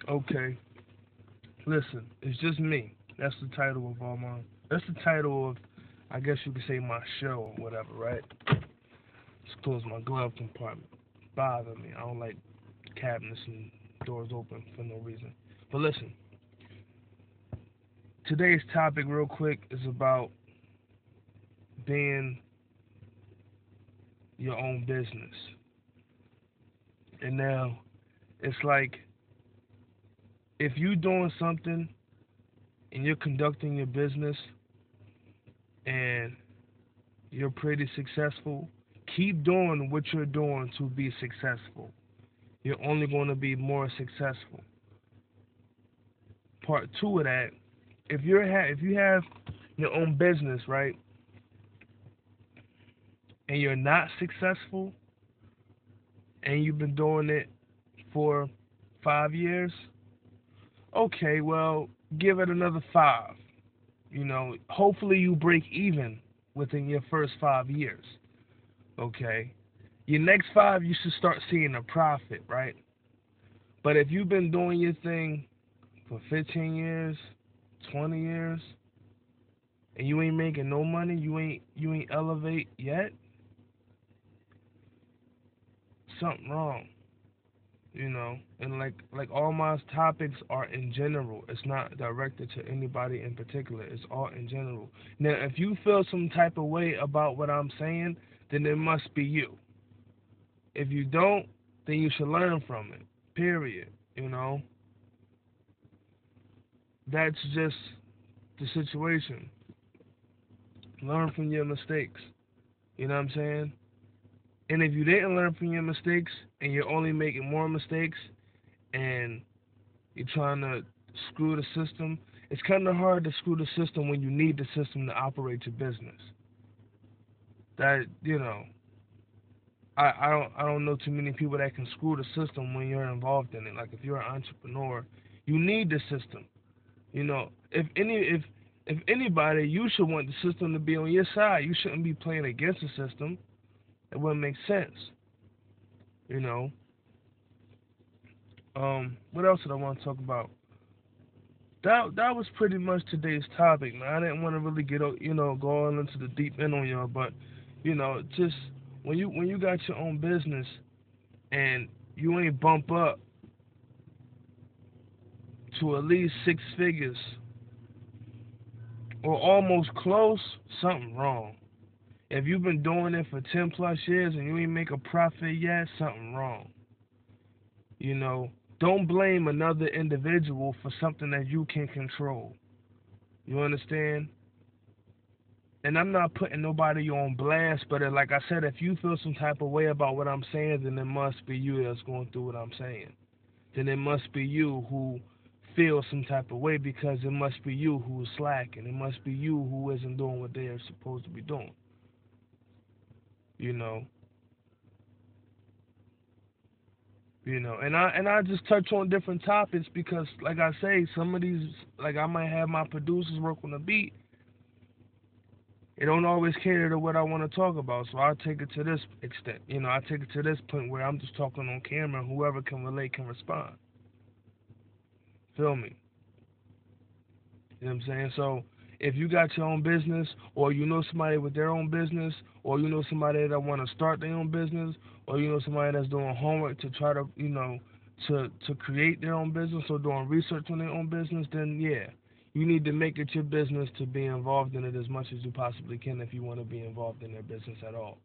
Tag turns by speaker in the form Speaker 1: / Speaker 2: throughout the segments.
Speaker 1: Okay, listen, it's just me. That's the title of all my. That's the title of, I guess you could say, my show or whatever, right? Just close my glove compartment. Bother me. I don't like cabinets and doors open for no reason. But listen, today's topic, real quick, is about being your own business. And now, it's like if you're doing something and you're conducting your business and you're pretty successful, keep doing what you're doing to be successful. You're only going to be more successful. Part two of that, if you have your own business, right, and you're not successful, and you've been doing it for 5 years, okay, well, give it another five. Hopefully you break even within your first 5 years. Okay, your next five, you should start seeing a profit, right? But if you've been doing your thing for 15 years, 20 years, and you ain't making no money, you ain't elevate yet, something wrong. And like all my topics are in general. It's not directed to anybody in particular. It's all in general. Now, if you feel some type of way about what I'm saying, then it must be you. If you don't, then you should learn from it. Period. You know, that's just the situation. Learn from your mistakes. You know what I'm saying? And if you didn't learn from your mistakes and you're only making more mistakes and you're trying to screw the system, it's kind of hard to screw the system when you need the system to operate your business. That, I don't know too many people that can screw the system when you're involved in it. Like if you're an entrepreneur, you need the system. If anybody, you should want the system to be on your side. You shouldn't be playing against the system. It wouldn't make sense. You know. What else did I want to talk about? That was pretty much today's topic, man. I didn't want to really go on into the deep end on y'all, but just when you got your own business and you ain't bump up to at least six figures or almost close, something wrong. If you've been doing it for 10 plus years and you ain't make a profit yet, something wrong. Don't blame another individual for something that you can control. You understand? And I'm not putting nobody on blast, but like I said, if you feel some type of way about what I'm saying, then it must be you that's going through what I'm saying. Then it must be you who feels some type of way because it must be you who's slacking. It must be you who isn't doing what they are supposed to be doing. You know, and I just touch on different topics because, like I say, some of these, like I might have my producers work on the beat. It don't always cater to what I want to talk about, so I'll take it to this extent. I take it to this point where I'm just talking on camera, and whoever can relate can respond. Feel me? You know what I'm saying? So if you got your own business, or you know somebody with their own business, or you know somebody that want to start their own business, or you know somebody that's doing homework to try to, to create their own business or doing research on their own business, then yeah, you need to make it your business to be involved in it as much as you possibly can if you want to be involved in their business at all.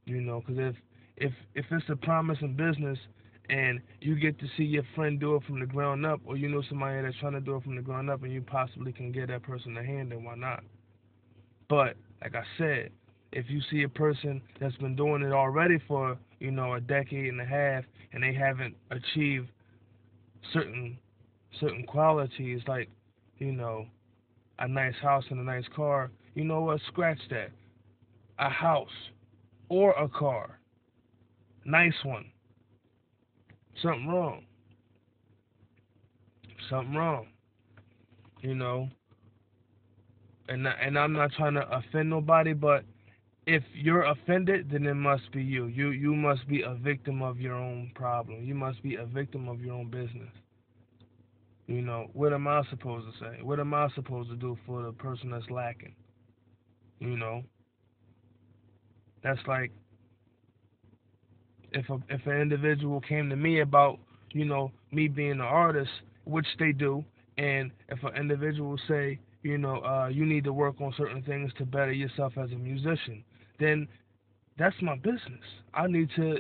Speaker 1: Because if it's a promising business and you get to see your friend do it from the ground up, or you know somebody that's trying to do it from the ground up, and you possibly can get that person a hand, then why not? But like I said, if you see a person that's been doing it already for a decade and a half, and they haven't achieved certain qualities like you know a nice house and a nice car, you know what? Scratch that. A house or a car, nice one. Something wrong. Something wrong. You know, and I'm not trying to offend nobody, but if you're offended, then it must be you. You must be a victim of your own problem. You must be a victim of your own business. You know, what am I supposed to say? What am I supposed to do for the person that's lacking? You know, that's like if an individual came to me about, you know, me being an artist, which they do, and if an individual say, you know, you need to work on certain things to better yourself as a musician, then that's my business. I need to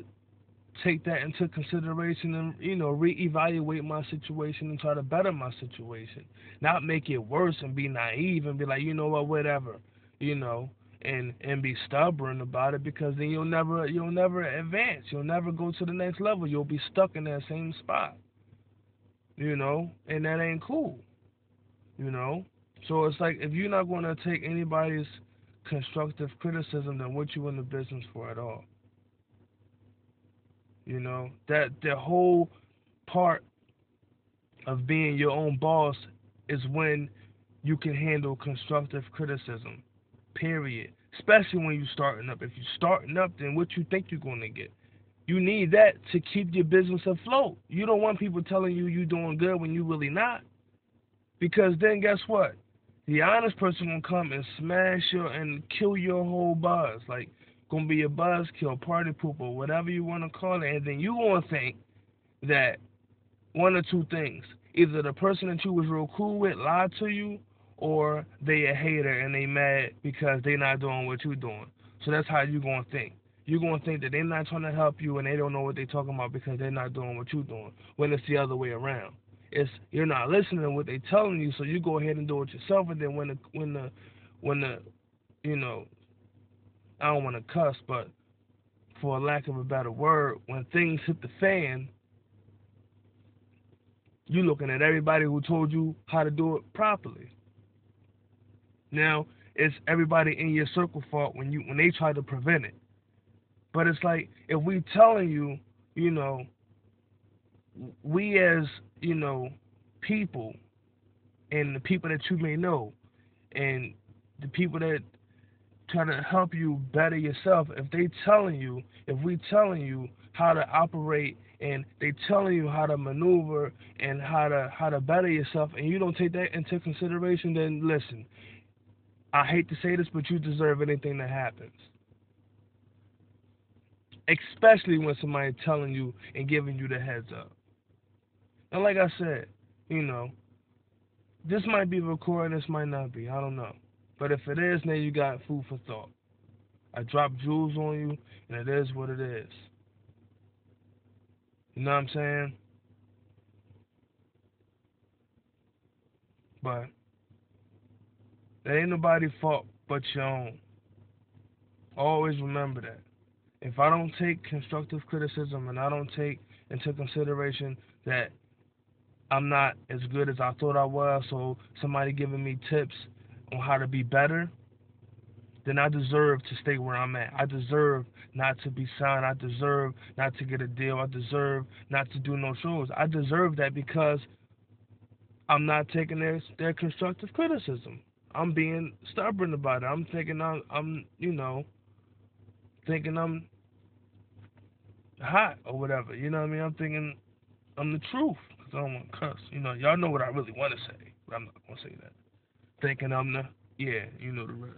Speaker 1: take that into consideration and, you know, reevaluate my situation and try to better my situation, not make it worse and be naive and be like, you know what, whatever, you know, and be stubborn about it, because then you'll never advance, you'll never go to the next level, you'll be stuck in that same spot, you know, and that ain't cool, you know. So it's like, if you're not going to take anybody's constructive criticism, then what you in the business for at all? You know, that the whole part of being your own boss is when you can handle constructive criticism. Period. Especially when you're starting up. If you're starting up, then what you think you're going to get? You need that to keep your business afloat. You don't want people telling you you're doing good when you really not. Because then guess what? The honest person will come and smash your and kill your whole buzz. Like, gonna be a buzzkill, party pooper, whatever you want to call it. And then you gonna think that one or two things. Either the person that you was real cool with lied to you, or they a hater and they mad because they not doing what you doing. So that's how you gonna think. You're gonna think that they're not trying to help you and they don't know what they're talking about because they're not doing what you're doing. When it's the other way around. It's you're not listening to what they're telling you, so you go ahead and do it yourself. And then when the you know, I don't want to cuss, but for a lack of a better word, when things hit the fan, you looking at everybody who told you how to do it properly. Now, it's everybody in your circle fault when they try to prevent it. But it's like, if we telling you, you know, we as, you know, people, and the people that you may know, and the people that try to help you better yourself, if we telling you how to operate, and they telling you how to maneuver and how to better yourself, and you don't take that into consideration, then listen, I hate to say this, but you deserve anything that happens. Especially when somebody telling you and giving you the heads up. And like I said, you know, this might be recording, this might not be, I don't know. But if it is, then you got food for thought. I dropped jewels on you, and it is what it is. You know what I'm saying? But there ain't nobody fault but your own. Always remember that. If I don't take constructive criticism and I don't take into consideration that I'm not as good as I thought I was, so somebody giving me tips on how to be better, then I deserve to stay where I'm at. I deserve not to be signed. I deserve not to get a deal. I deserve not to do no shows. I deserve that because I'm not taking their constructive criticism. I'm being stubborn about it. I'm thinking I'm you know, thinking I'm hot or whatever. You know what I mean? I'm thinking I'm the truth because I don't want to cuss. You know, y'all know what I really want to say, but I'm not gonna say that. Thinking I'm the yeah, you know the rest.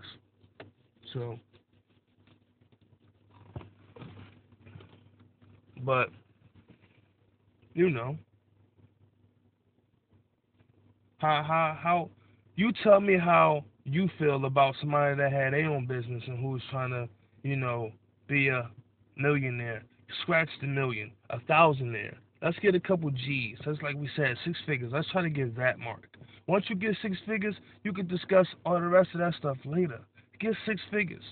Speaker 1: So, but you know how you tell me how you feel about somebody that had their own business and who's trying to, you know, be a millionaire. Scratch the million, a thousandaire. Let's get a couple G's. That's like we said, 6 figures. Let's try to get that mark. Once you get 6 figures, you can discuss all the rest of that stuff later. Get 6 figures.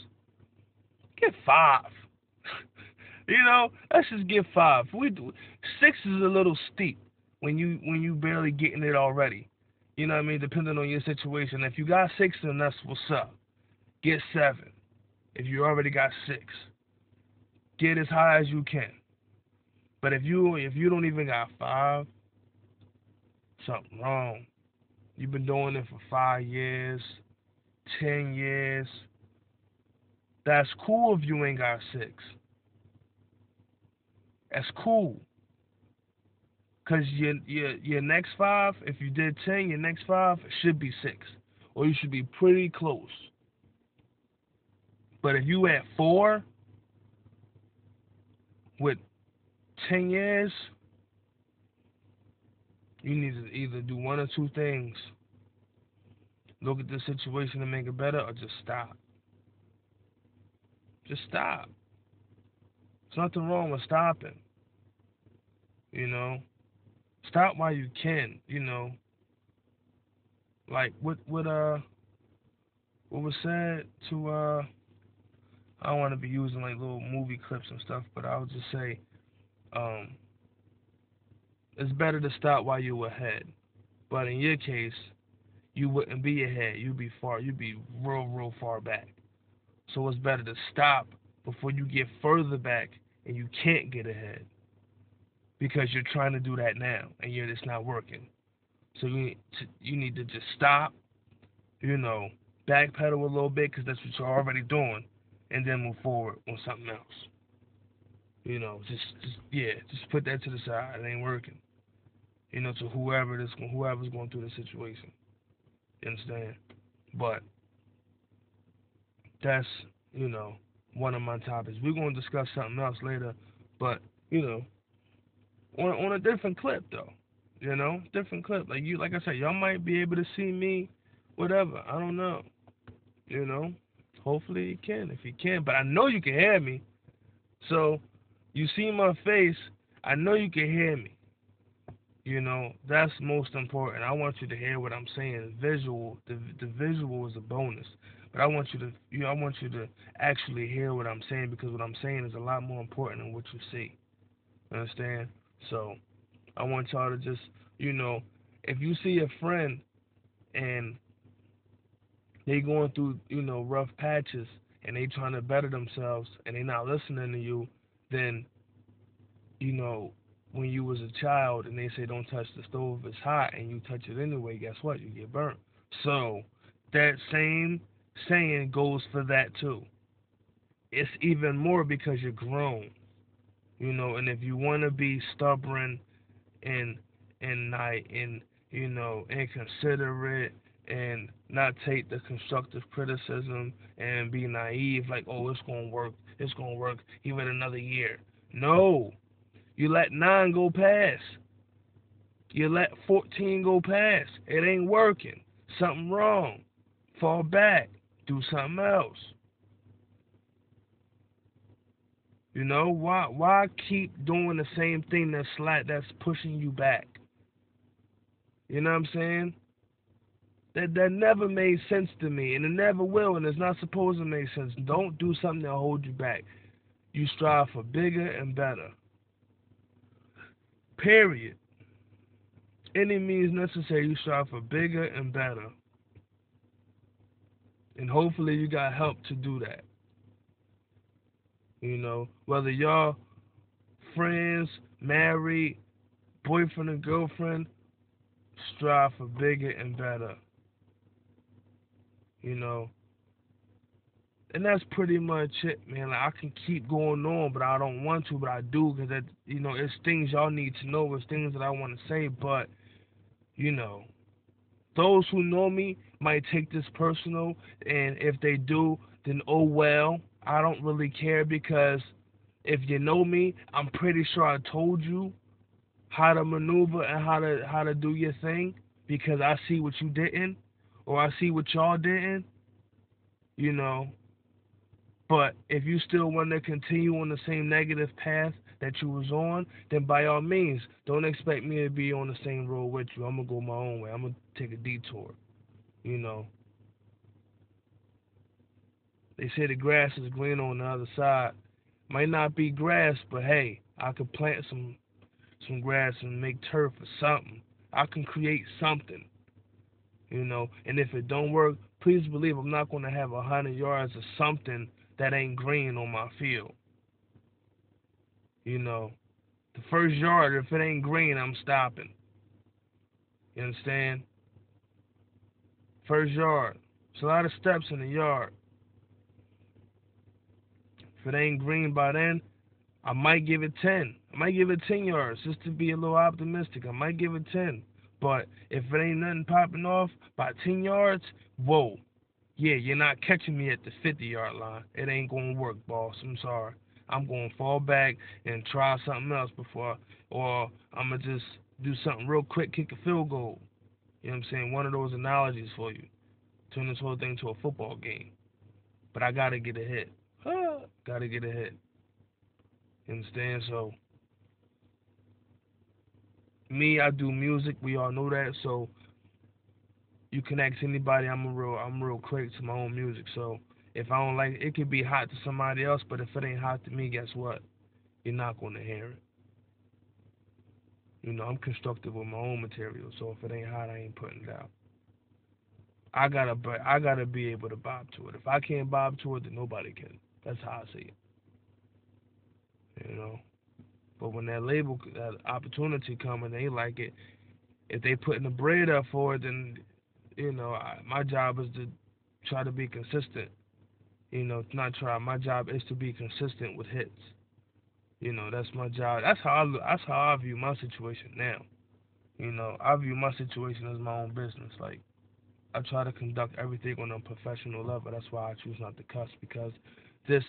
Speaker 1: Get five. You know, let's just get five. We do, six is a little steep when you barely getting it already. You know what I mean? Depending on your situation. If you got six, then that's what's up. Get seven. If you already got six, get as high as you can. But if you don't even got five, something wrong. You've been doing it for 5 years, 10 years, That's cool if you ain't got 6. That's cool. Because your next 5, if you did 10, your next 5 should be 6. Or you should be pretty close. But if you at 4 with 10 years, you need to either do one or two things. Look at the situation and make it better, or just stop. Just stop. There's nothing wrong with stopping. You know? Stop while you can, you know. Like what was said to I don't want to be using like little movie clips and stuff, but I would just say, it's better to stop while you're ahead. But in your case, you wouldn't be ahead. You'd be real far back. So it's better to stop before you get further back and you can't get ahead. Because you're trying to do that now and it's not working. So you need to just stop, you know, backpedal a little bit because that's what you're already doing, and then move forward on something else. You know, just put that to the side. It ain't working. You know, to whoever's going through the situation. You understand? But that's, you know, one of my topics. We're going to discuss something else later, but, you know, on a different clip though. You know, different clip. Like I said, y'all might be able to see me, whatever. I don't know. You know, hopefully you can. If you can, but I know you can hear me. So you see my face. I know you can hear me. You know, that's most important. I want you to hear what I'm saying. Visual. The visual is a bonus, but I want you to actually hear what I'm saying, because what I'm saying is a lot more important than what you see. Understand? So I want y'all to just, you know, if you see a friend and they going through, you know, rough patches and they trying to better themselves and they not listening to you, then, you know, when you was a child and they say don't touch the stove, it's hot, and you touch it anyway, guess what? You get burnt. So that same saying goes for that too. It's even more because you're grown, you know, and if you want to be stubborn and you know, inconsiderate and not take the constructive criticism and be naive like, oh, it's gonna work, even another year. No. You let 9 go past. You let 14 go past. It ain't working. Something wrong. Fall back. Do something else. You know, why keep doing the same thing that's pushing you back? You know what I'm saying? That never made sense to me, and it never will, and it's not supposed to make sense. Don't do something that'll hold you back. You strive for bigger and better. Period. Any means necessary, you strive for bigger and better. And hopefully you got help to do that. You know, whether y'all friends, married, boyfriend and girlfriend, strive for bigger and better. You know, and that's pretty much it, man. Like, I can keep going on, but I don't want to, but I do, because that, you know, it's things y'all need to know. It's things that I want to say, but, you know, those who know me might take this personal, and if they do, then oh well. I don't really care, because if you know me, I'm pretty sure I told you how to maneuver and how to do your thing, because I see what you didn't, or I see what y'all didn't, you know. But if you still want to continue on the same negative path that you was on, then by all means, don't expect me to be on the same road with you. I'm going to go my own way. I'm going to take a detour, you know. They say the grass is green on the other side. Might not be grass, but hey, I could plant some grass and make turf or something. I can create something, you know. And if it don't work, please believe I'm not going to have 100 yards of something that ain't green on my field. You know, the first yard, if it ain't green, I'm stopping. You understand? First yard. It's a lot of steps in the yard. If it ain't green by then, I might give it 10. I might give it 10 yards just to be a little optimistic. I might give it 10. But if it ain't nothing popping off by 10 yards, whoa. Yeah, you're not catching me at the 50-yard line. It ain't going to work, boss. I'm sorry. I'm going to fall back and try something else or I'm going to just do something real quick, kick a field goal. You know what I'm saying? One of those analogies for you. Turn this whole thing into a football game. But I got to get a hit. Got to get a hit. You understand? So, me, I do music. We all know that. So, you can ask anybody. I'm real quick to my own music. So, if I don't like it, it could be hot to somebody else. But if it ain't hot to me, guess what? You're not going to hear it. You know, I'm constructive with my own material. So, if it ain't hot, I ain't putting it out. I gotta be able to bob to it. If I can't bob to it, then nobody can. That's how I see it. You know. But when that opportunity come and they like it, if they putting the bread up for it, then my job is to try to be consistent. Not try. My job is to be consistent with hits. That's my job. That's how I view my situation now. I view my situation as my own business. Like I try to conduct everything on a professional level. That's why I choose not to cuss because this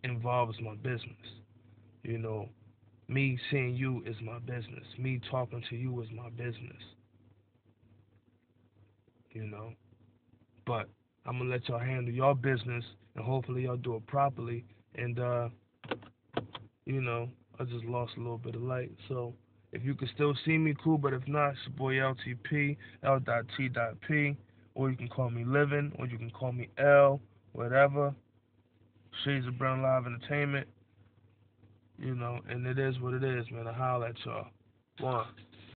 Speaker 1: involves my business. You know, me seeing you is my business. Me talking to you is my business. You know, but I'm gonna let y'all handle your business, and hopefully y'all do it properly. And you know, I just lost a little bit of light. So if you can still see me, cool. But if not, it's your boy L.T.P. L.T.P. Or you can call me Living, or you can call me L, whatever. Shades of Brown Live Entertainment. And it is what it is, man. I holler at y'all. One.